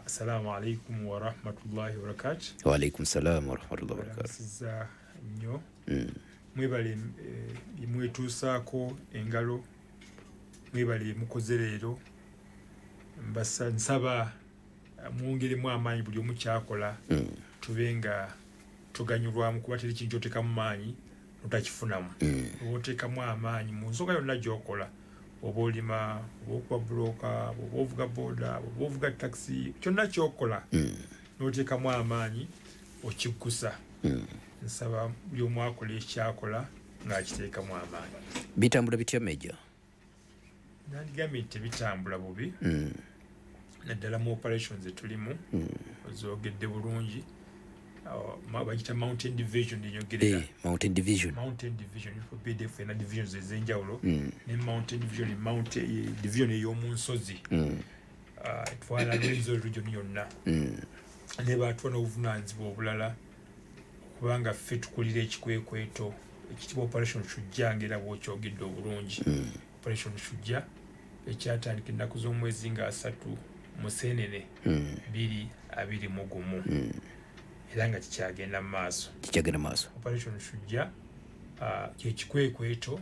Assalamu alaikum wa rahmatullahi wa barakatuh. Wa alaikum salam wa rahmatullahi wa barakatuh. Sizza nnyo. Mwebale mwetuusaako engalo. Mwebale mukoze leero. Nsaba mwongeremu amaanyi buli omu kyakola. Tube nga tuganyulwamu kuba teri kintu oteekamu maanyi notakifunamu. Oteekamu amaanyi mu nsonga yonna gy'okola. Oba olima, oba okuba bulooka, oba ovuga booda, oba ovuga taxi, kyonna ky'okola n'oteekamu amaanyi okiggusa. Nsaba buli omu akola ekyakola ng'akiteekamu amaanyi. Bitambula bitya Major? Nandigambye nti tebitambula bubi. Naddala mu operations etulimu ozoogedde bulungi. Bagita Mountain Division enyogerera. Mountain Division for BDF na divisions ez'enjawulo. Ne Mountain Division ey'omu nsozi. Etwala Lwenzo region yonna. Ne baatwala obuvunaanyizibwa obulala kubanga ffe tukulira ekikwekweto ekitibwa Operation Shujja ng'era bw'okyogedde obulungi. Operation Shujja ekyatandika ennaku z'omwezi nga 3 Museenene 2021. Era nga kikyagenda mu maaso. Operation Shujja ky'ekikwekweto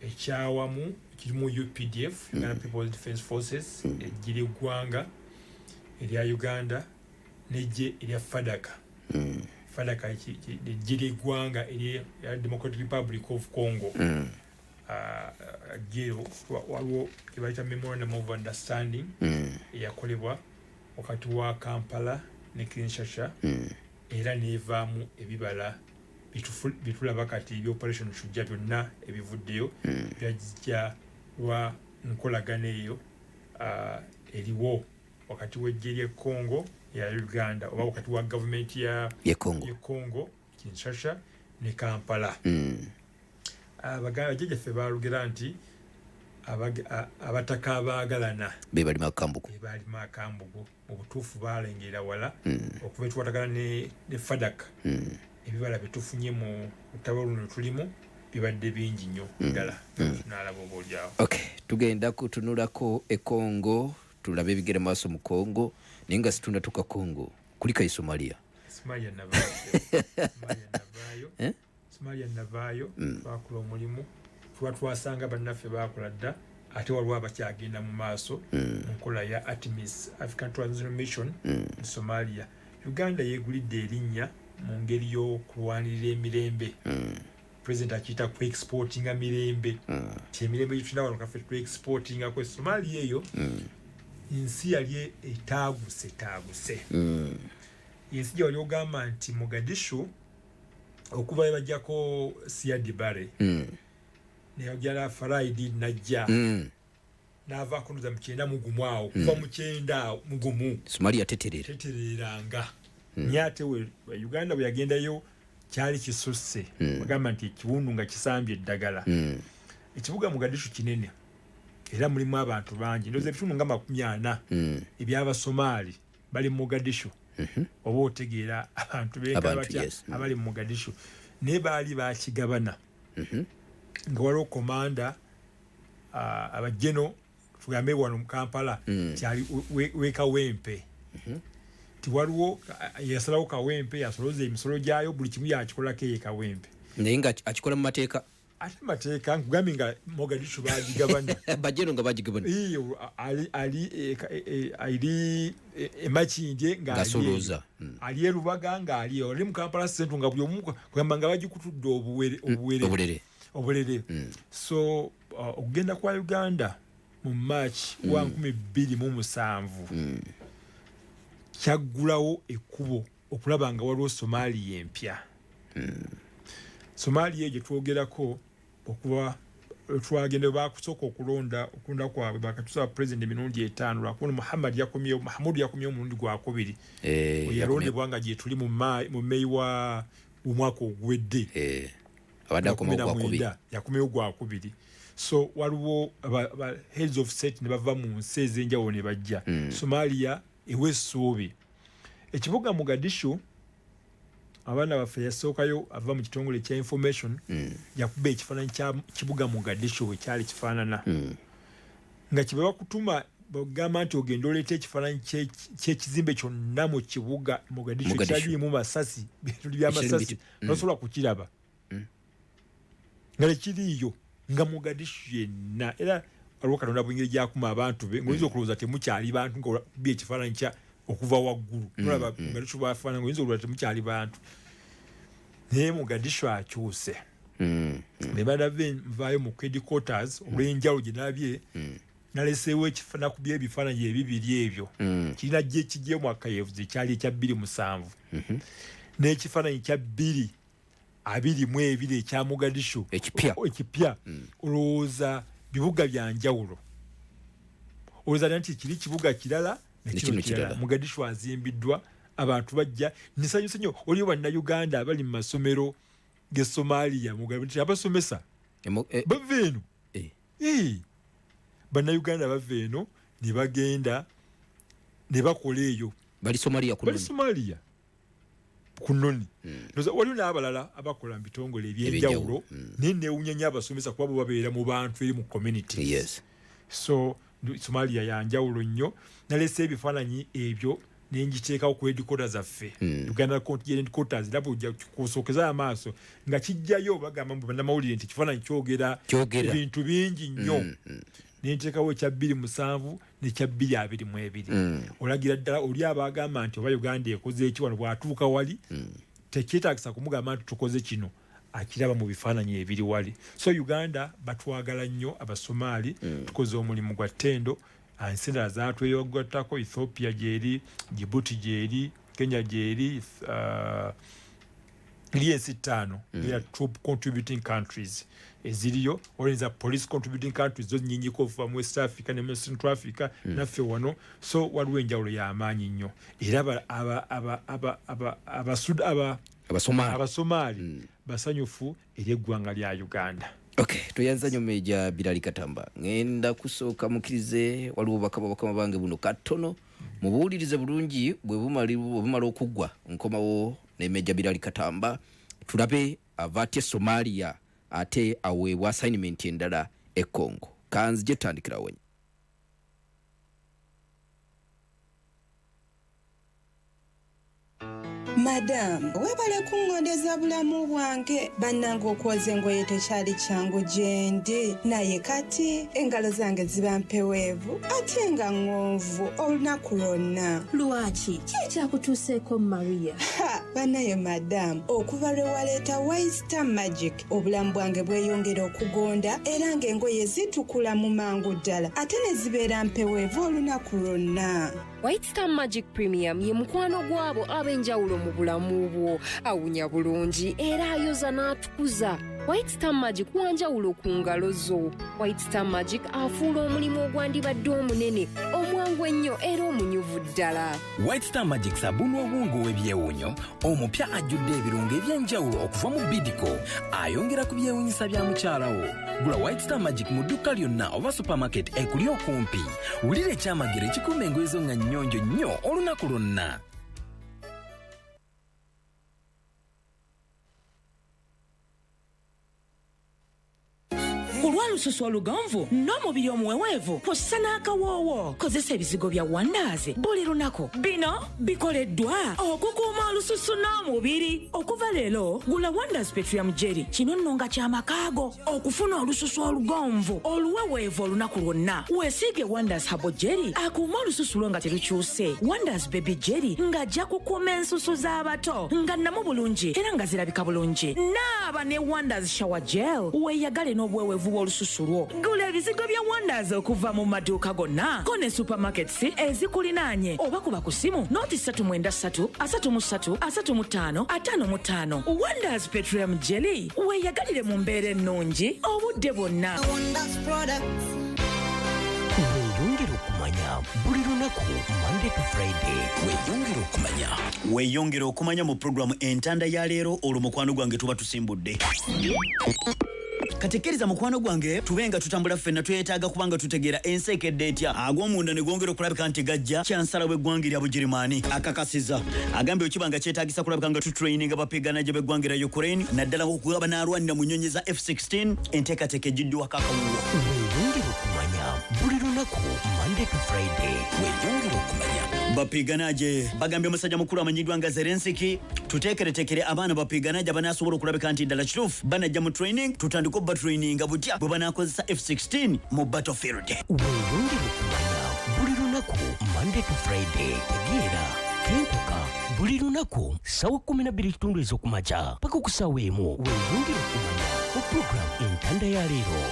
ekyawamu kirimu UPDF, Uganda People's Defence Forces, eggye ly'eggwanga erya Uganda n'eggye erya FADAKA. FADAKA eggye ly'eggwanga erya Democratic Republic of Congo. Eggye waliwo kye bayita Memorandum of Understanding eyakolebwa wakati wa Kampala ne Kinshasa era neevaamu ebibala bitulaba kati eby'Operation Shujja byonna ebivuddeyo byajja lwa nkolagana eyo eriwo wakati w'eggye ly'e Congo ya Uganda oba wakati wa gavumenti ya Congo Kinshasa ne Kampala. Bajjajjaffe baalugera nti abataka abaagalana be balimu akambugu mu butuufu baalengera wala okuva etukwatagana ne FADAKA ebibala byetufunye mu lutalo luno tulimu bibadde bingi nnyo ddala tunaalaba oba olyawo. Tugenda kutunulako e Congo tulabe ebigere maaso mu Congo naye nga situna tuka Congo kulika Somalia navaayo twakula omulimu tuba twasanga bannaffe baakola dda ate waliwo abakyagenda mu maaso mu nkola ya ATMIS African Transition Mission mu Somalia. Uganda yeegulidde erinnya mu ngeri y'okulwanirira emirembe. President akiyita ku exportinga mirembe. Ti emirembe gyetulina wano kaffe tu exportinga ku Somalia eyo ensi yali etaaguse. Ensi gye wali ogamba nti Mogadishu okuva we bajjako Siad Barre neyajala Faraidi najja n'avaako noza mu 9 awo kuva mu 9 Somalia tetereranga nyate we Uganda bwe yagendayo kyali kisusse bagamba nti ekiwundu nga kisambye eddagala. Ekibuga Mogadishu kinene era mulimu abantu bangi ndoza ebitundu nga 40 eby'Abasomaali bali mu Mogadishu. Oba otegeera abantu benka batya abali mu Mogadishu ne baali bakigabana nga waliwo komanda abajeno tugambe wano mu Kampala kyali wekawempe tiwaliwo yasalawo kawempe yasoloza emisolo gyayo buli kimu yakikolako ekawempe naye nga akikola mu mateeka ate mateeka nkugambye nga Mogadishu bagigabana bajeno nga bagigabana iyo ali emakindye ng'asoloza ali erubaga ng'ali oli mu Kampala Central nga buli omu kugamba nga bagikutudde obulere. So okugenda kwa Uganda mu March wa 2007 kyaggulawo ekkubo okulaba nga waliwo Somalia empya. Somalia gye twogerako okuba twagenda bakusooka okulonda kwabwe bakatusaba president emirundi 5 lwakuba Mahmud yakomyewo omulundi gwakubiri yalondebwa nga gye tuli mu Mei wa omwaka ogwedde yakomyewo gwakubiri. So waliwo heads of state ne bava mu nsi ez'enjawulo ne bajja. Somalia ewe essuubi. Ekibuga Mogadishu abaana baffe yasookayo ava mu kitongole kya information yakuba ekifaananyi kya kibuga Mogadishu bwe kyali kifaanana nga kye bakutuma bogamba nti ogenda oleeta ekifaananyi ky'ekizimbe kyonna mu kibuga Mogadishu kyalimu masasi bintu by'amasasi nosobola kukiraba nga lekiriiyo nga Mogadishu yenna era waliwo Katonda bwengeri gyakuma abantu be ng'oyinza okulowooza temukyali bantu nga bi ekifaananyi kya okuva waggulu nolaba Mogadishu bwafaana ng'oyinza okulowooza temukyali bantu naye Mogadishu akyuse ne badave nvaayo mu headquarters olw'enjawulo gye nalabye naleseewo nakubye ebifaananyi ebibiri ebyo kirina gye kijje mu akayevuzi ekyali ekya 2007 n'ekifaananyi kya 2022 ekya Mogadishu ekipya olowooza bibuga bya njawulo olowooza nti kiri kibuga kirala nekino kirala Mogadishu azimbiddwa abantu bajja nisanyusa nnyo oliyo bannayuganda abali mu masomero ge Somalia Mogadishu abasomesa bava eno bannayuganda bava eno ne bagenda ne bakola eyo bali Somalia kunoni waliwo n'abalala abakola mu bitongole ebyenjawulo naye neewunya nnyo abasomesa kuba bo babeera mu bantu eri mu community so Somalia ya njawulo nnyo nalese ebifaananyi ebyo nenjiteekawo ku headquarters zaffe Uganda headquarters labo ojja kusookeza amaaso nga kijjayo bagamba mu bannamawulire nti ekifaananyi kyogera ebintu bingi nnyo nenteekawo ekya 2007 n'ekya 2022 olagira ddala oli abagamba nti oba Uganda ekoze eki wano bw'atuuka wali tekyetaagisa kumugamba nti tukoze kino akiraba mu bifaananyi ebiri wali so Uganda batwagala nnyo Abasomaali tukoze omulimu gwa ttendo ensi endala zaatweyogattako Ethiopia gyeri Djibouti gyeri Kenya gyeri eri ensi 5 they troop contributing countries eziriyo olinza police contributing countries zo nnyingi from West Africa ne Central Africa naffe wano so waliwo enjawulo y'amaanyi nnyo era Abasomaali basanyufu eri eggwanga lya Uganda. Okay, tuyanza nnyo Meja Bilal Katamba ngenda kusooka mukkirize waliwo bakama bange buno katono mubuulirize bulungi bwe bumala okuggwa nkomawo ne Meja Bilal Katamba tulabe avatye Somalia ate aweebwa assignment endala e Congo kanzi gye tutandikirawo. Madam, webale kungondeza bulamu bwange bannanga okwoza engoye tekyali kyangu gyendi naye kati engalo zange ziba mpeweevu ate nga ng'onvu olunaku lwonna. Lwaki kyekyakutuuseeko Maria? Bannaye madam, okuva lwe waleeta White Magic obulamu bwange bweyongera okugonda era ng'engoye zitukula mu mangu ddala ate ne zibeera mpeweevu olunaku lwonna. White Magic Premium ye mukwano gwabo ab'enjawulo mu bulamu bwo awunya bulungi era ayoza n'atukuza. White Magic wanjawulo ku ngalo zo. White Magic afuula omulimu ogwandibadde omunene omwangu ennyo era omunyuvu ddala. White Magic sabuni obwongo w'ebyewunyo omupya ajjudde ebirungo eby'enjawulo okuva mu Bidco ayongera ku byewunyisa bya mukyalawo. Gula White Magic mu dduka lyonna oba supermarket ekuli okumpi. Wulira ekyamagero ekikuuma engoye zo nga nnyonjo nnyo olunaku lwonna. Olwalususu oluganvu n'omubiri omuweweevu kw'ossa n'akawoowo kozesa ebizigo bya Wonders buli lunaku. Bino bikoleddwa okukuuma olususu n'omubiri. Okuva leero gula Wonders Petroleum Jelly kino nno nga kyamakaago okufuna olususu olugonvu oluweweevu olunaku lwonna. Weesiige Wonders Herbal Jelly akuuma olususu lwo nga terukyuse. Wonders Baby Jelly ng'ajja kukuuma ensusu z'abato nga nnamu bulungi era nga zirabika bulungi. Naaba ne Wonders Shower Gel weeyagale n'obweweevu bw'olususu lwo. Gula ebizigo bya Wonders okuva mu maduuka gonna ko ne supermarkets ezikulinaanye oba kuba ku simu noti 393 33 35 55. Wonders Petroleum Jelly weeyagalire mu mbeera ennungi obudde bwonna. Weeyongere okumanya buli lunaku Monday to Friday. Weeyongere okumanya mu programu entanda ya leero olwo mukwano gwange tuba tusimbudde. Katekeriza mukwano gwange tubenga tutambula ffenna twetaaga kubanga tutegeera enseekedde etya ag'omunda ne gwongera okulabika nti gajja kyansala bw'eggwanga lya Bugirimaani akakasiza agambye okibanga kyetaagisa kulabika nga tutraininga bapigana gye b'eggwanga lya Ukraine naddala okugaba n'alwanira mu nnyonyi za F-16 enteekateeka ejjiddwako akawuwo. Weeyongere okumanya buli lunaku lunaku Monday to Friday weyongera okumanya bapiganaje bagambye omusajja mukulu amanyidwa nga Zelensky tuteekeretekere abaana bapiganaje banaasobola okulabika nti ddala kituufu banajja mu training tutandika obba training butya bwe banaakozesa F-16 mu battlefield weyongera okumanya buli lunaku Monday to Friday tegeera kenkuka buli lunaku sawa 12 ez'okumakya paka ku sawa emu weyongera okumanya ku program entanda ya leero.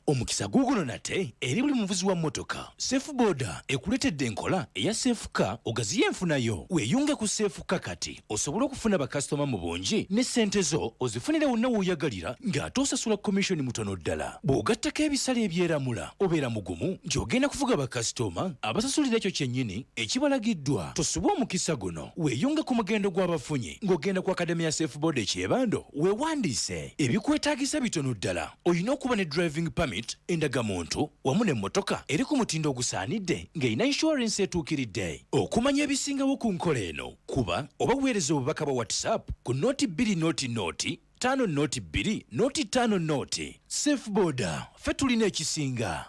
Omukisa guguno nate eri buli muvuzi wa motoka Safe Boda ekuletedde enkola eya Safe Car ogaziye enfunayo weyunge ku Safe Car kati osobola okufuna bakasitoma mu bungi ne ssente zo ozifunire wonna w'oyagalira ng'ate osasula commission mutono ddala bw'ogattako ebisale ebyeramula obeera mugumu nti ogenda kuvuga bakasitoma abasasulira ekyo kyennyini ekibalagiddwa tosuba omukisa guno weyunge ku mugendo gw'abafunyi ng'ogenda ku akademi ya Safe Boda ekyebando weewandiise ebikwetaagisa bitono ddala olina okuba ne driving permit endagamuntu wamu n'emmotoka eri ku mutindo ogusaanidde ng'erina insurance etuukiridde okumanya ebisingawo ku nkola eno kuba oba weereza obubaka bwa WhatsApp ku noti 2 5 2 5 Safe Boda ffe tulina ekisinga.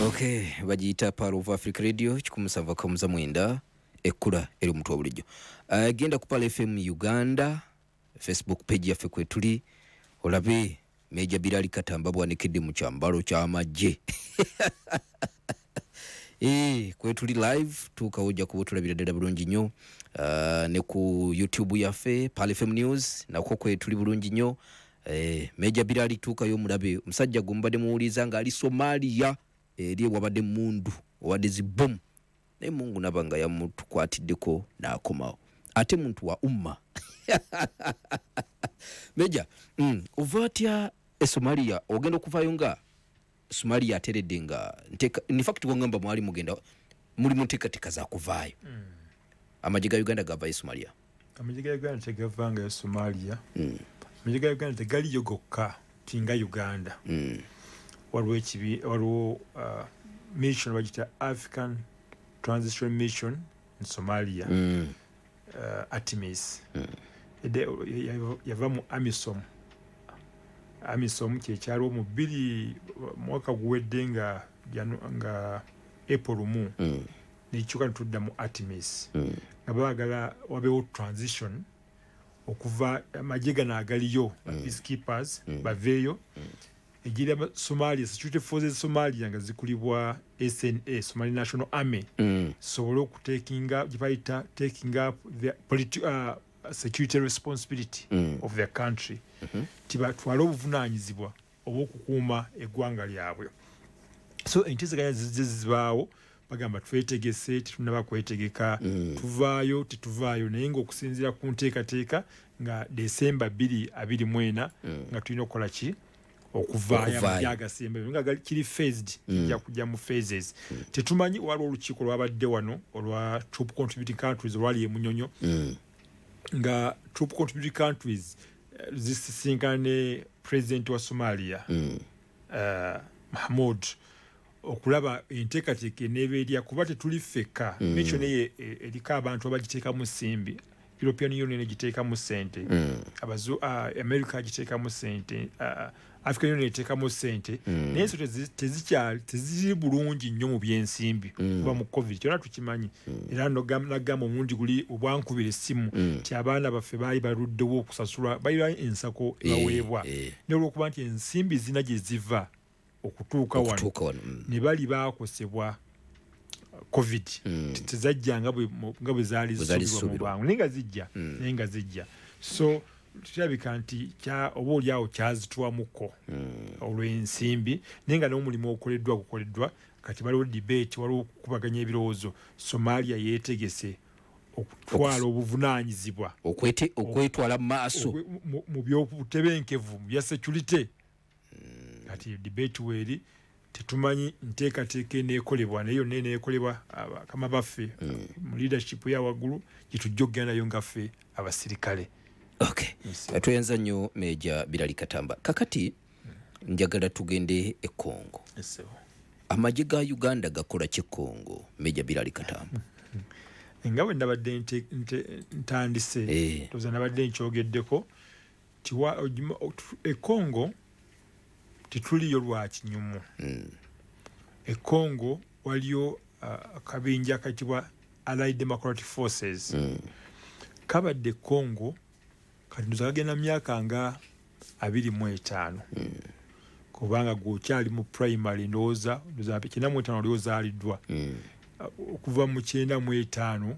Okay, bagiyita Power of Africa Radio 107.9 ekkula eri omutwe bulijjo. Genda ku Power FM Uganda Facebook page yaffe kwe tuli olabe Meja Bilal Katamba bwanekedde mu kyambalo ky'amagye. Kwe tuli live tukawujja kubutulabira ddala bulungi nnyo ne ku YouTube yaffe Power FM News nako kwe tuli bulungi nnyo. Meja Bilal tukayo mulabe omusajja gumbadde muwuliza nga ali Somalia eri wabadde mundu wadde zibom naye Mungu nabanga yamutukwatiddeko n'akomawo ate muntu wa umma. Meja ova atya Somalia ogenda okuvaayo nga Somalia ateredde nga in fact wangamba mwali mugenda muli mu nteekateeka za kuvaayo amagye ga Uganda gavaayo Somalia. Amagye ga Uganda tegavanga ya Somalia. Amagye ga Uganda tegaliyo gokka tinga Uganda. waliwo mission bagita African Transition Mission in Somalia. ATMIS yava mu AMISOM kyekyaliwo mu 2 mwaka guwedde nga April mu nekyuka netudda mu ATMIS nga baagala wabeewo transition okuva amagye gano agaliyo peacekeepers baveeyo ejira Somalia security forces Somalia nga zikulibwa SNA Somali National Army sobolo okutekinga jibayita taking up the security responsibility of their country tiba twalo obuvunanyizibwa obokukuuma eggwanga lyabwe. So entiziganya zizibaawo bagamba twetegese tunaba kwetegeka tuvaayo tetuvaayo naye ng'okusinziira ku nteekateeka nga December 2024 nga tulina okukola ki okuvaayo amajagasembe nga kiri phased kijja kujja mu phases. Tetumanyi waliwo olukiiko lwabadde wano olwa troop contributing countries olwali emunyonyo nga troop contributing countries zisisinkane president wa Somalia Mahmoud okulaba enteekateeka eneebeerya kuba tetuli ffekka ekyo naye eriko abantu abagiteekamu nsimbi. European Union egiteekamu ssente America agiteekamu ssente African Union eteekamu ssente naye enso teziri bulungi nnyo mu byensimbi kuba mu COVID kyona tukimanyi era nagamba omundi guli obwankubira essimu nti abaana baffe baali baluddewo okusasulwa balina ensako ebaweebwa naye olwokuba nti ensimbi zina gye ziva okutuuka wano ne bali baakosebwa COVID tezajja nga bwe zaali zisubirwa mu bwangu naye nga zijja so kirabika nti oba oliawo kyazitwamuko olw'ensimbi naye nga n'omulimu gukoleddwa kati baliwo debate waliwo okukubaganya ebirowoozo. Somalia yeetegese okutwala obuvunaanyizibwa okwetwala mu maaso mu by'obutebenkevu mu bya security kati debate weeri tetumanyi nteekateeka eneekolebwa naye yonna eneekolebwa bakama baffe mu leadership ya waggulu gye tujja okugenda nayo nga ffe abasirikale Okay. Atuyenza nnyo Meja Bilal Katamba. Kakati njagala tugende e Congo. Amagye ga Uganda gakola ki Congo, Meja Bilal Katamba? Nga bwe nabadde ntandise toza nabadde nkyogeddeko e Congo tituliyo lwa kinyumu. E Congo waliyo akabinja akatibwa Allied Democratic Forces. Kabadde Congo kati ndoza kagenda myaka nga 25 kubanga gwokyali mu primary ndowooza kina mu 5 oliozaaliddwa okuva mu 95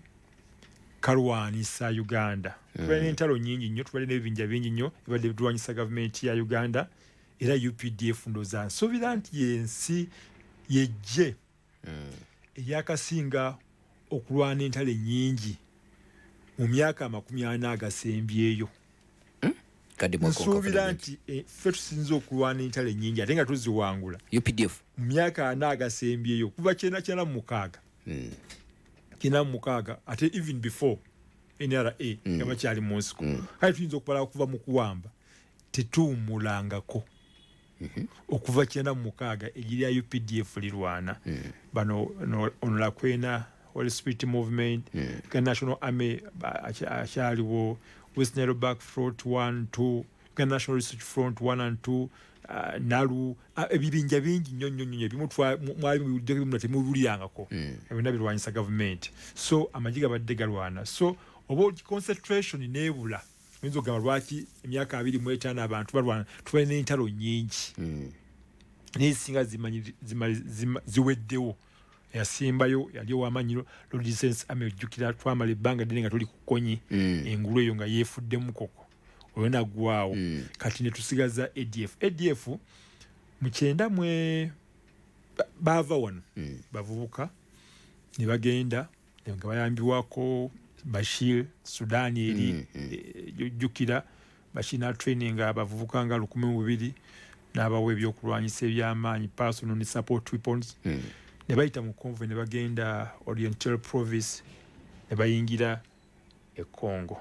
kalwanisa Uganda. Tubadde n'entalo nnyingi nnyo, tubadde n'ebibinja bingi nnyo ebadde bitulwanyisa gavumenti ya Uganda era UPDF ndowooza nsuubira nti yensi yejje eryakasinga okulwana entalo ennyingi mu myaka 40 agasembyeyo. Nsuubira nti ffe tusinza okulwana entalo ennyingi ate nga tuziwangula UPDF mu myaka 4 agasembyeyo kuva 96 ate even before NRA nga bakyali mu nsiko. Kale tuyinza okubala okuva mu kuwamba tetuwummulangako okuva 96 ejiri ya UPDF lirwana bano onola kwena Holy Spirit Movement National Army akyaliwo West Nile Back Front 1, 2 National Research Front 1 and 2 Nalu ebibinja bingi nnyo ebimu mwali mubiddeko temubulirangako ebina birwanyisa gavumenti. So amagye gabadde galwana. So oba concentration nebula oyinza okugamba lwaki emyaka 25 abantu balwana tubale n'entalo nnyingi nezisinga ziweddewo. Yasimbayo yali owamanyiro Lord Defense Army ojjukira twamala ebbanga ddene nga tuli ku kkonyi engulu eyo nga yeefuddemu koko olwo naggwaawo. Kati ne tusigaza ADF mu 9 baava wano bavubuka ne bagenda nga bayambiwako Bashir Sudaani eri ojjukira Bashir n'atraininga abavubuka nga 1200 n'abawa ebyokulwanyisa eby'amaanyi personal ne support weapons. Ne bayita mu convoy ne bagenda Oriental Province ne bayingira e Congo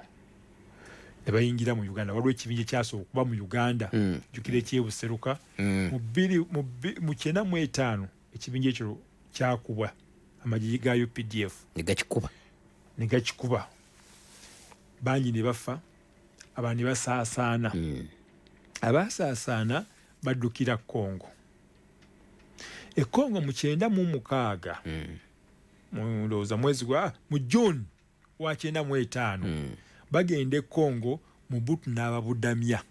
ne bayingira mu Uganda. Waliwo ekibinja kyasooka okuba mu Uganda jjukira ekyebuseruka mu 95 ekibinja ekyo kyakubwa amagye ga UPDF ne gakikuba bangi ne bafa abantu ne basaasaana. Abasaasaana baddukira Congo. E Congo mu 96 ndowooza mwezi mu June wa 95 bagenda e Congo mu Butu n'ababudamya.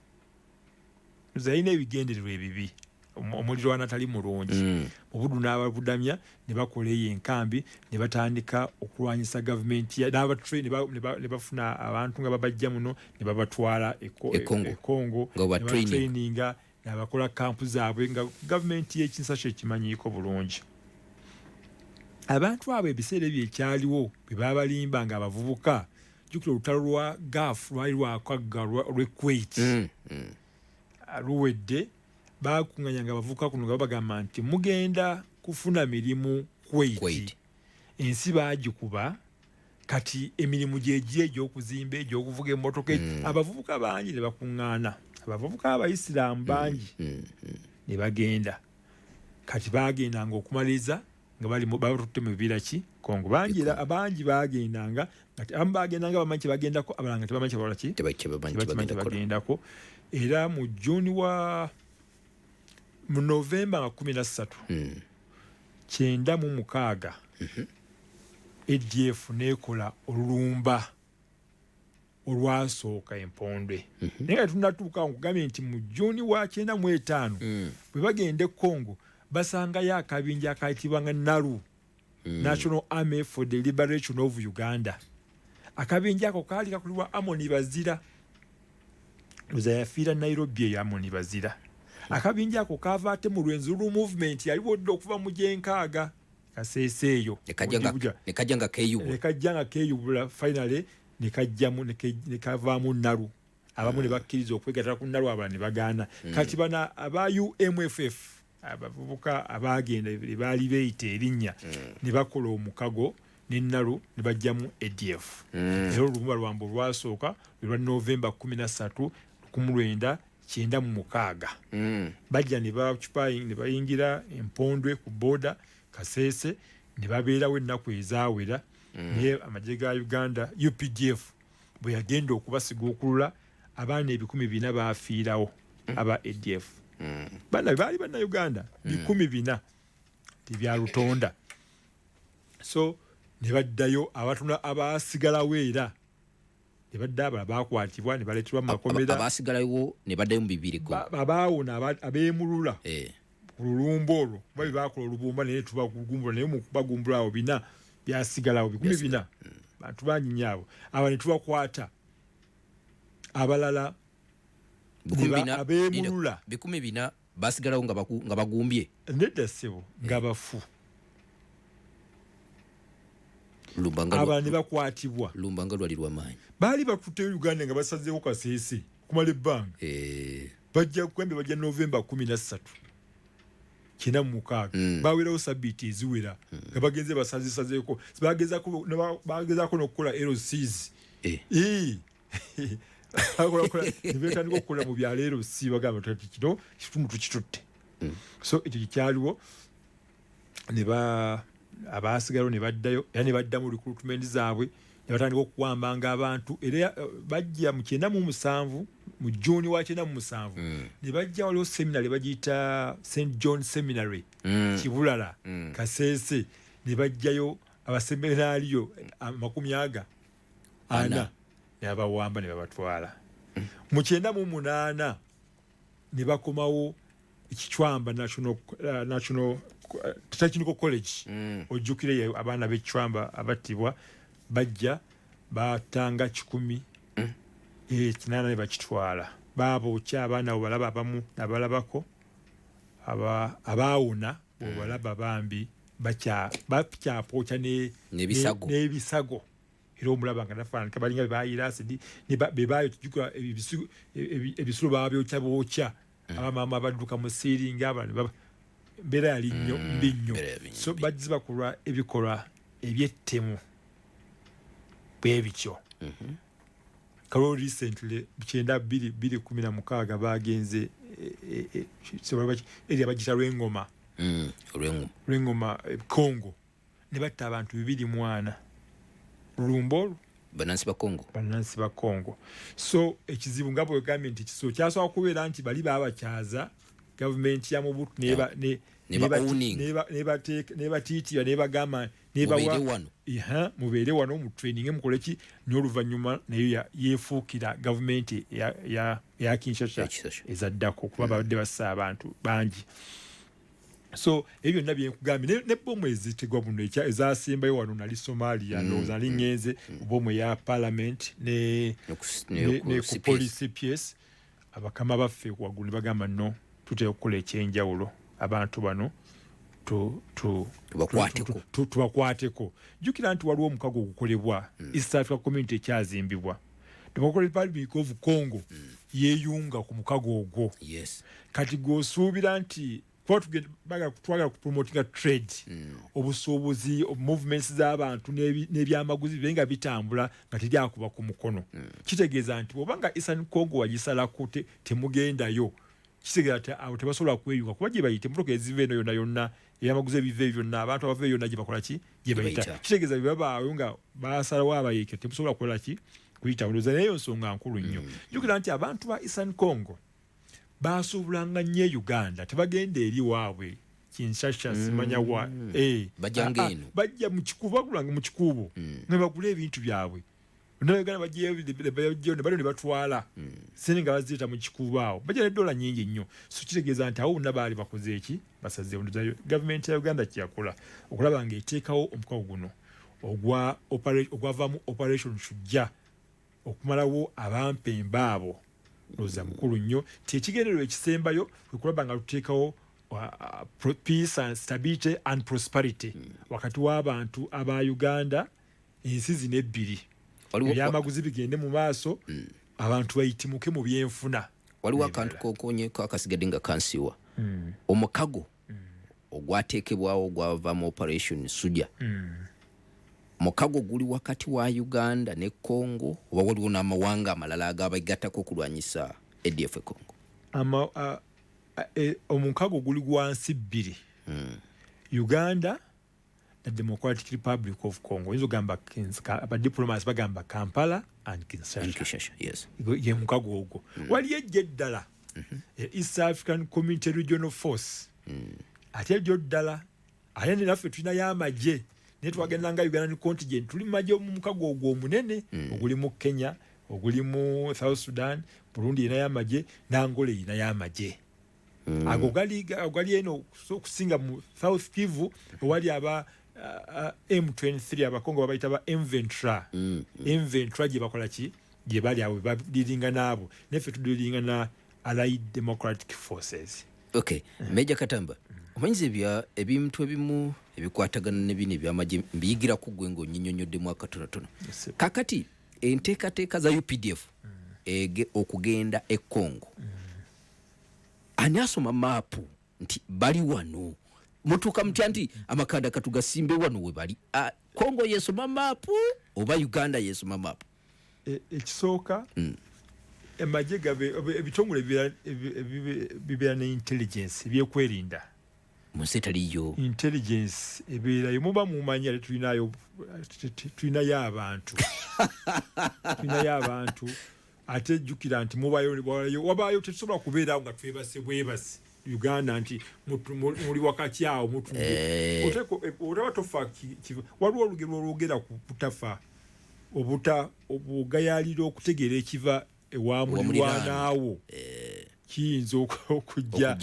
Zalina ebigendererwa ebibi omulirwana atali mulungi mu Butu n'ababudamya ne bakola eyo enkambi ne batandika okulwanyisa gavumenti ne bafuna abantu nga babajja muno ne babatwala e Congo ne batraininga abakola kampu zaabwe nga gavumenti y'ekinsasho ekimanyiiko bulungi. Abantu abo ebiseera ebyo ekyaliwo bwe babalimba nga abavubuka jjukira olutalo lwa Gulf lwali lwakagga lw'Ekuwait luwedde bakuŋŋanyanga abavubuka kuno nga babagamba nti mugenda kufuna mirimu Kuwait. Ensi baagikuba kati emirimu gyegiri egy'okuzimba egy'okuvuga emmotoka abavubuka bangi ne bakuŋŋaana. Abavubuka abayisiraamu bangi ne bagenda kati bagendanga okumaliriza nga batutte mu bibira ki Congo. Abangi bagendanga kati abamu bagendanga bamanyi kye bagendako abalala nga tebamanyi kye bagendako. Era mu Juni mu Novemba nga 13 96 ADF nekola olulumba olwasooka empondwe. Naye nga tunatuuka nkugambye nti mu Juni wa 95 bwe bagenda e Congo basangayo akabinja akayitibwa nga Nalu National Army for the Liberation of Uganda. Akabinja ako kaali kakulibwa Amoni Bazira oza yafiira Nairobi eyo Amoni Bazira. Akabinja ako kaava ate mu Lwenzulu movement yaliwo dde okuva mu gyenkaaga Kaseese eyo nekajja nga keeyubula finally ne kajjamu ne kavaamu Nalu. Abamu ne bakkiriza okwegattala ku Nalu abalala ne bagaana. Kati bana aba UMFF abavubuka abagenda baali beeyita erinnya ne bakola omukago n'ennalu ne bajjamu ADF. Era olumba lwambo lwasooka lwa Novemba 13 1996. Bajja ne bayingira Empondwe ku boda Kasese ne babeerawo ennaku ezaawera. Naye amagye ga Uganda UPDF bwe yagenda okubasiga okulula abaana 400 baafiirawo aba ADF. Baali Bannayuganda 400 tibya Lutonda. So ne baddayo abatuna abaasigalawo era ne badda abala baakwatibwa ne baleetebwa mu makomera. Abaasigalawo ne baddayo mu bibiri ko abaawona abeemulula ku lulumba olwo bali baakola olubumba naye tubagumbula naye mu kubagumbula awo bina byasigalawo 400 bantu bangi nnyo abo. Aba ne tubakwata abalala abeemulula 400 basigalawo nga bagumbye nedda ssebo nga bafu. Abala ne bakwatibwa lumbanga lwali lw'amaanyi. Baali batutte Uganda nga basazeeko Kasese kumala ebbanga. Bajja kwembe bajja Novemba 13 96. Baawerawo sabbiiti eziwera nga bagenze basazeeko bagezaako n'okukola LCs. Nebetandika okukola mu byalo LC bagamba tuti kino kitundu tukitutte. So ekyo kyaliwo abaasigalawo ne baddayo era ne badda mu recruitment zaabwe ne batandika okuwambanga abantu era bajja mu 97 mu June wa 97 ne bajja waliwo seminary bagiyita St John Seminary Kibulala Kasese ne bajjayo abaseminariyo 40 ne abawamba ne babatwala. Mu 98 ne bakomawo Kichwamba National Technical College. Ojjukire abaana b'Kichwamba abattibwa bajja batanga 10 kinana ne bakitwala. Baabokya abaana obalaba abamu abalabako abaawona obalaba bambi bakyapookya n'ebisago. Era omulaba nga nafaanana balinga bebaayira asidi bebaayo tujjukira ebisulo baabyokya bookya abamaama abadduka mu siiringa abana mbeera yali mbi nnyo. So bajja bakolwa ebikolwa ebyettemu bwe bityo. Kalo recently 2016 bagenze eri abagita Lwengoma Congo ne batta abantu 240 Lumbolo Bannansi ba Congo. So ekizibu nga bwe gavumenti kiso kyasobola kubeera nti bali baabakyaza gavumenti ya Mobutu nebatiitira nebagamba mubeere wano mu training mukole ki n'oluvannyuma nayo yeefuukira gavumenti ya Kinshasa ezaddako kuba babadde bassa abantu bangi. So ebyo byonna byenkugambye ne bomu ezitegwa buno ezasembayo wano nali Somalia ndowooza nali ngenze bomu ya parliament ne ku police PS abakama baffe waggulu ne bagamba no tutera okukola ekyenjawulo abantu bano tubakwateko. Jjukira nti waliwo omukago ogukolebwa East Africa Community ekyazimbibwa Democratic Republic of Congo yeeyunga ku mukago ogwo. Kati gwosuubira nti twagala kupromotinga trade obusuubuzi movements z'abantu n'ebyamaguzi bibenga bitambula nga teryakuba ku mukono. Kitegeeza nti obanga Eastern Congo wagisalako temugendayo kitegeeza awo tebasobola kweyunga kuba gye bayita emmotoka eziva eno yonna ebyamaguzi ebiva ebyo byonna abantu abava eyo yonna gye bakola ki gye bayita. Kitegeeza bye babaayo nga basalawo abayeke temusobola kukola ki kuyita ndowooza naye nsonga nkulu nnyo. Jjukira nti abantu ba Eastern Congo baasuubulanga nnyo Uganda tebagenda eri waabwe Kinshasa simanya wa bajja mu kikubo bagulanga mu kikubo ne bagula ebintu byabwe Uganda bajjayo ne bali ne batwala sente nga baziita mu kikubo awo bajja ne dola nnyingi nnyo. So kitegeeza nti awo bonna baali bakoze eki basazeewo. Gavumenti ya Uganda kyakola okulaba nga eteekawo omukago guno ogwavaamu operation Shujja okumalawo abampemba abo. Loza mukulu nnyo tekigendererwa ekisembayo kulaba nga luteekawo peace and stability and prosperity wakati w'abantu aba Uganda ensi zino ebbiri. Ebyamaguzi bigende mu maaso abantu bayitimuke mu byenfuna. Waliwo akantu kokonyeko akasigadde nga kansiwa omukago ogwateekebwawo ogwavaamu operation Sujja mukago guli wakati wa Uganda ne Congo oba waliwo n'amawanga amalala agabegattako okulwanyisa ADF Congo? Omukago guli wansi bbiri. Uganda na Democratic Republic of Congo. Oyinza ogamba abadiplomats bagamba Kampala and Kinshasa. Yes. Ye mukago ogwo. Wali ejje ddala East African Community Regional Force. Ate ejjo ddala ayandi naffe tulina y'amagye naye twagenda nga Uganda contingent tuli magye omukago ogwo omunene oguli mu Kenya, oguli mu South Sudan, Burundi ina y'amagye, n'Angola ina y'amagye. Ago gali eno okusinga mu South Kivu owali aba M23 abakongo babayita ba M23 gye bakola ki gye bali abo badiringa nabo neffe tudiringa na Allied Democratic Forces. Okay. Major Katamba, omanyiza ebintu ebimu ebikwatagana ne bino ebyamagye mbiyigira ku gwe ng'onyinyonnyodde mu akatonotono. Kakati enteekateeka za UPDF okugenda e Congo, ani asoma maapu nti bali wano mutuuka mutya nti amakanda katugasimbe wano we bali? Congo yesoma maapu oba Uganda yesoma maapu? Ekisooka emagye ebitongole bibeera ne intelligence ebyekwerinda mu nsi etaliyo intelligence ebeerayo muba mumanya ate tulinayo abantu ate jjukira nti wabaayo tetusobola kubeerawo nga twebase Uganda nti muli wakati awo mutunde otaba tofa waliwo olugero olwogera ku butafa obugayalira okutegeera ekiva ewa muliraanaawo kiyinza okujja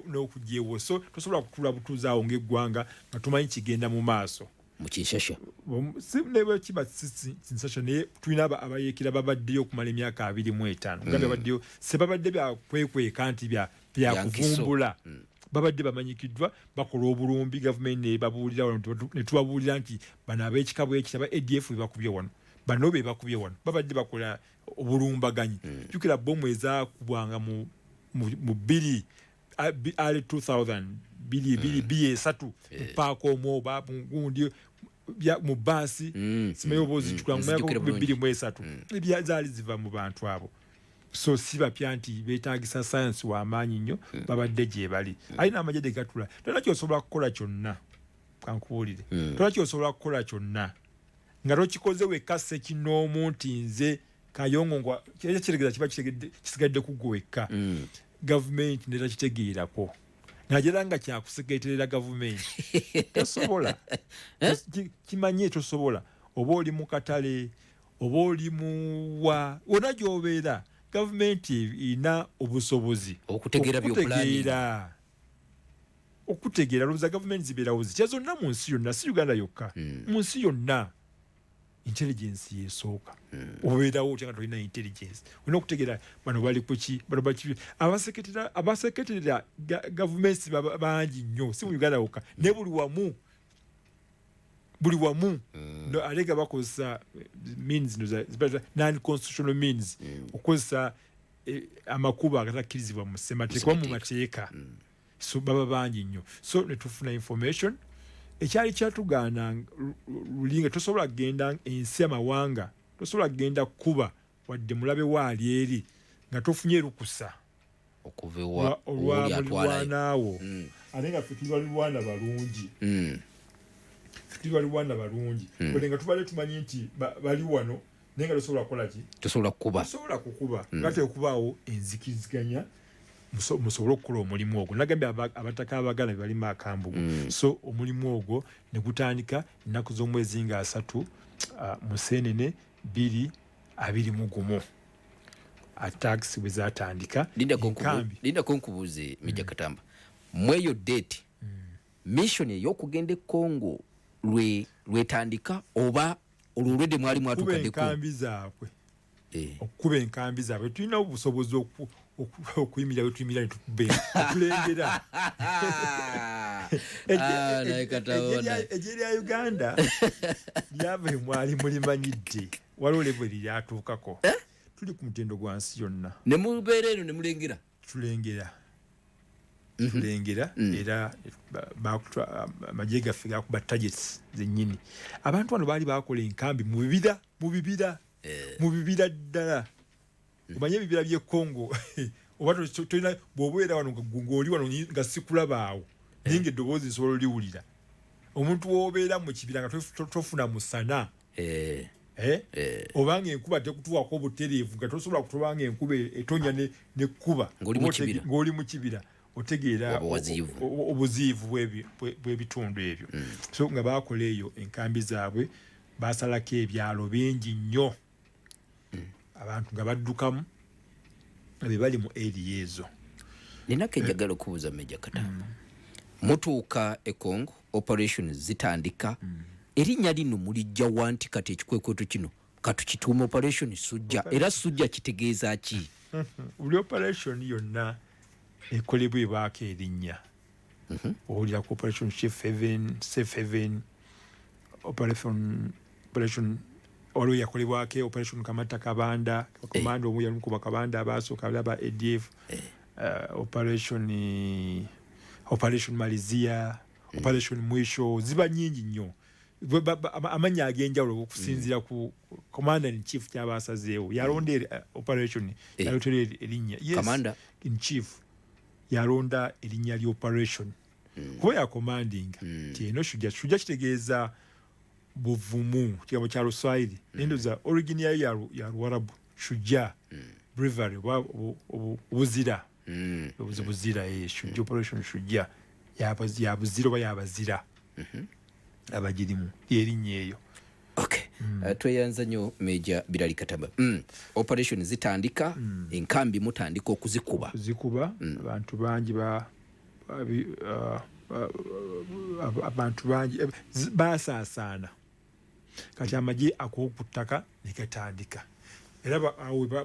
n'okujjeewo, so tosobola kutula butuzaawo ng'eggwanga nga tumanyi kigenda mu maaso mu Kinshasa. Nebe kiba Kinshasa naye tulina abayeekera babaddeyo okumala emyaka 25 nga babaddeyo sebabadde byakwekweka nti byakuvumbula babadde bamanyikiddwa bakola obulumbi gavumenti nebabuulira wano netubabuulira nti bano ab'ekika bw'ekiti aba ADF bebakubye wano bano bebakubye wano babadde bakola obulumbaganyi. Jjukira bomu ezakubwanga mu 2000 bili esatu paaka omwoba gundi mu baasi simayo bozijukira mu mwaka 2023 ebyazaali ziva mu bantu abo. So si bapya nti beetaagisa science w'amaanyi nnyo babadde gye bali alina amagye de gatula tolina kyosobola kukola kyonna kankubuulire tolina kyosobola kukola kyonna nga tokikoze wekka Ssekinoomu nti nze Kayongo kiregeza kiba kisigadde ku gwe wekka. Gavumenti netakitegeerako najera nga kyakuseketerera gavumenti tosobola kimanye tosobola oba oli mu katale oba oli muwa wona gy'obeera gavumenti ina obusobozi okutegeera lowooza gavumenti zibeerawo zitya zonna mu nsi yonna si Uganda yokka mu nsi yonna intelligence yesooka obeerawo otya nga tolina intelligence olina okutegeera bano bali kuki bano baki abaseketerera gavumenti bangi nnyo si mu Uganda yokka naye buli wamu alega bakozesa means non-constitutional means okukozesa amakubo agatakkirizibwa mu ssemateeka mu mateeka so baba bangi nnyo so netufuna information ekyali kyatugaana lulinga tosobola kugenda ensi amawanga tosobola kugenda kuba wadde mulabe waali eri nga tofunye erukusa okuva olwamulirwanaawo ate nga ffe tuli balirwana balungi wadde nga tubadde tumanyi nti bali wano naye nga tosobola kukola ki tosobola kukuba nga tekubaawo enzikiriziganya musobole okukola omulimu ogwo. Nagambye abataka abaganda bebalimu akambugu so omulimu ogwo ne gutandika ennaku z'omwezi nga 3 Museenene 2021 attacks bwe zatandika. Linda konkubuuze Major Katamba mweyo date mission ey'okugenda e Congo lwetandika oba olwolwedde mwali mwatukaddeko okukuba enkambi zaabwe tulina obusobozi okuyimira wetuyimira netulengera ejje lya Uganda lyava mwali mulimanyidde waliwo level lyatuukako tuli ku mutendo gwa nsi yonna ne mubeera eno ne mulengera tulengera tulengera era amagye gaffe gakuba targets zennyini. Abantu bano baali bakola enkambi mu bibira ddala. Omanye ebibira by'e Congo oba tolina bw'obeera wano ng'oli wano nga sikulabaawo naye ng'eddoboozi nsobola oliwulira. Omuntu w'obeera mu kibira nga tofuna musana obanga enkuba tekutuwako obutereevu nga tosobola kutobanga enkuba etonya nekkuba ng'oli mu kibira otegeera obuziivu bw'ebitundu ebyo. So nga baakola eyo enkambi zaabwe baasalako ebyalo bingi nnyo abantu nga baddukamu be bali mu eri ezo. Ninako enjagala okubuuza Meja Katamba, mutuuka e Congo operations zitandika erinnya lino mulijja wanti kati ekikwekweto kino katukituuma operation Sujja era Sujja kitegeeza ki? Buli operation yonna ekolebwa ebaako erinnya. Owulira ku operation Safe Haven, operation waliwo yakolebwako operation Kamata Kabanda, komanda omu yali mukuba Kabanda abaasooka laba ADF, operation Malizia, operation Mwisho, ziba nyingi nnyo. Amanya ag'enjawulo okusinziira ku commander in chief ky'abaasazeewo yalonda operation yalotera erinnya. Commander in chief yalonda erinnya ly'operation kuba ya commanding ti eno Sujja kitegeeza buvumu kigambo kya Luswahili nendoza origin yayo ya Luwarabu Shujja bravery obuzira obuzira Shujja operation Shujja ya buzira oba yabazira abagirimu erinnya eyo. Okay. Tweyanza nnyo Meja Bilal Katamba. Operation zitandika enkambi mutandika okuzikuba abantu bangi abantu bangi basaasaana kati amagye ak'okuttaka ne gatandika era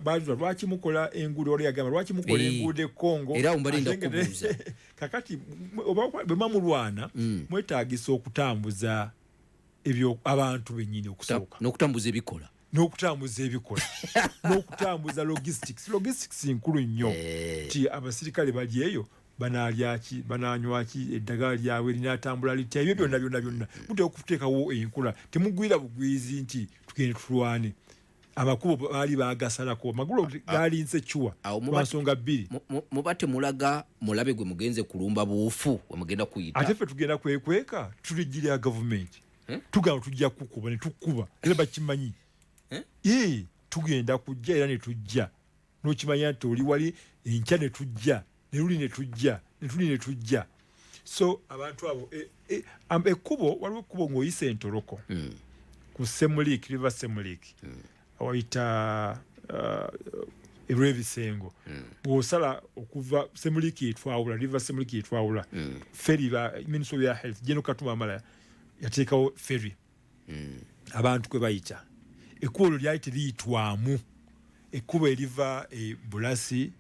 baazula lwaki mukola enguudo wali yagamba lwaki mukola enguudo e Congo era umbalinda kubuuza kakati bwe mamulwana mwetaagisa okutambuza ebyo abantu bennyini okusooka n'okutambuza ebikola n'okutambuza logistics nkulu nnyo ti abasirikale bali eyo banaalya ki bananywa ki eddagala lyabwe linatambula litya ebyo byonna muteeka okuteekawo enkula temugwira bugwizi nti tugende tulwane. Amakubo baali bagasalako amagulu gaali nsekyuwa lwansonga bbiri mubate mulaga mulabe gwe mugenze kulumba buufu wemugenda kuyita ate ffe tugenda kwekweka tulijjira gavumenti tugamba tujja kukuba ne tukuba era bakimanyi tugenda kujja era ne tujja n'okimanya nti oli wali enkya ne tujja ne luli ne tujja ne tuli ne tujja. So abantu abo ekkubo waliwo ekkubo ng'oyise entoloko ku Semulik River Semulik awayita ebyebisengo bw'osala okuva Semuliki etwawula River Semuliki etwawula ferry Ministry of Health General Katuma Amala yateekawo ferry abantu kwe bayita ekkubo lyo lyali teriyitwamu ekkubo eriva Bulasi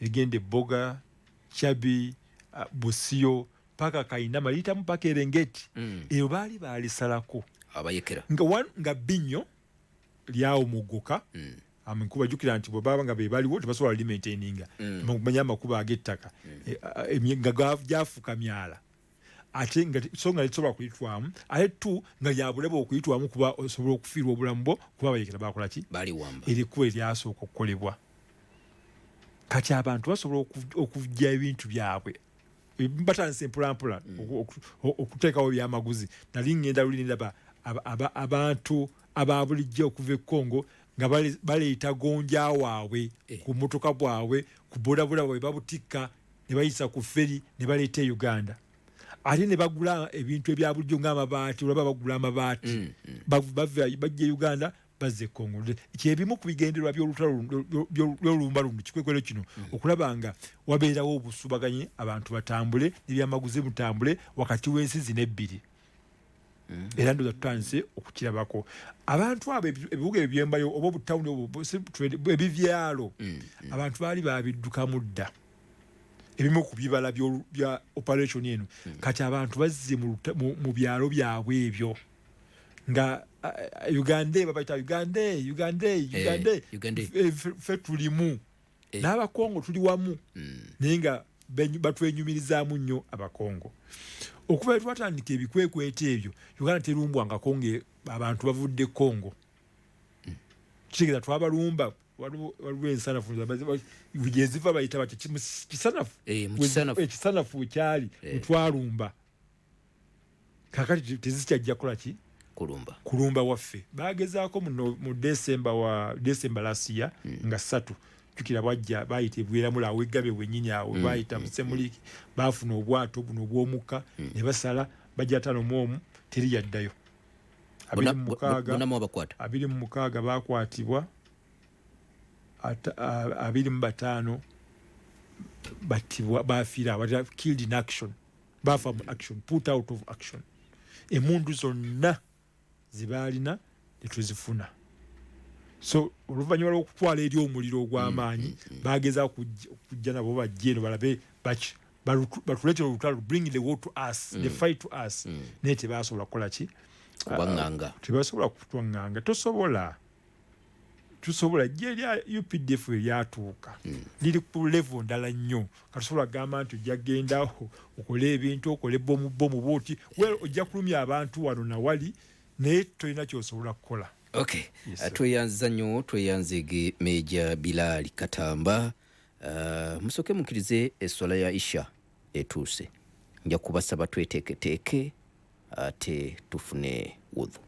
egenda Boga Chabi Busiyo paka Kainama liyitamu paka Erengeti eyo baali baalisalako abayekera nga Binyo lyawo muguka amenkuba jukira nti baba nga be baliwo tebasobola limaintaininga manya amakuba ag'ettaka nga gyafuka myala ate nga songa lisobola kuyitwamu ate tu nga lyabulebe okuyitwamu kuba osobola okufiirwa obulamu bwo kuba abayekera bakola ki erikuba eryasooka okukolebwa. Kati abantu basobola okujja ebintu byabwe batandise mpolampola okuteekawo byamaguzi. Nali ngenda luli ndaba abantu ababulijjo okuva e Congo nga baleeta gonja waabwe ku motoka bwabwe ku bodaboda bwe babutikka ne bayisa ku feri ne baleeta e Uganda ate ne bagula ebintu ebya bulijjo ng'amabaati olaba bagula amabaati bajja e Uganda bazze e Congo. Kyebimu ku bigendererwa by'olulumba luno kikwekweto kino okulaba nga wabeerawo obusubaganye abantu batambule n'ebyamaguzi mutambule wakati w'ensi zino ebbiri. Era ndoza tutandise okukirabako abantu abo ebibuga ebyembayo oba obutawuni ebivyalo abantu baali babiddukamu dda ebimu ku bibala bya operation eno kati abantu bazze mu byalo byabwe ebyo nga Uganda babayita Uganda ffe tulimu n'abakongo tuli wamu naye nga batwenyumirizaamu nnyo abakongo okuva twatandika ebikwekweta ebyo Uganda terumbwanga kongo abantu bavudde Kongo kitegeeza twabalumba waliwo ensanafu geziva bayita bati kisanafu ekisanafu kyali twalumba kakati tezikyajja kukola ki kulumba waffe bagezaako mu December last year nga 3 jukira bajja bayita ebweramu awo eggabe wennyini awo bayita musemuliki baafuna obwato buno obw'omukka ne basala bajja 5 teri yaddayo 26 bakwatibwa 25 battibwa bafiira killed in action bafa mu action put out of action emundu zonna zibaalina netuzifuna so oluvannyuma lw'okutwala eri omuliro ogw'amaanyi baageza kujja nabo bajje eno balabe batuleetera olutalo bring the war to us the fight to us naye tebasobola kukola ki tebasobola kutwaŋŋanga tusobola jje erya UPDF eryatuuka liri ku level ndala nnyo katusobola kugamba nti ojja kgendaho okole ebintu okole bomu booti ojja kulumya abantu wano nawali naye tolina kyosobola kukola. Okay. Tweyanza nnyo tweyanzege Meja Bilal Katamba musoke mukirize eswala ya Isha etuuse nja kubasaba tweteeketeeke ate tufune wudhu.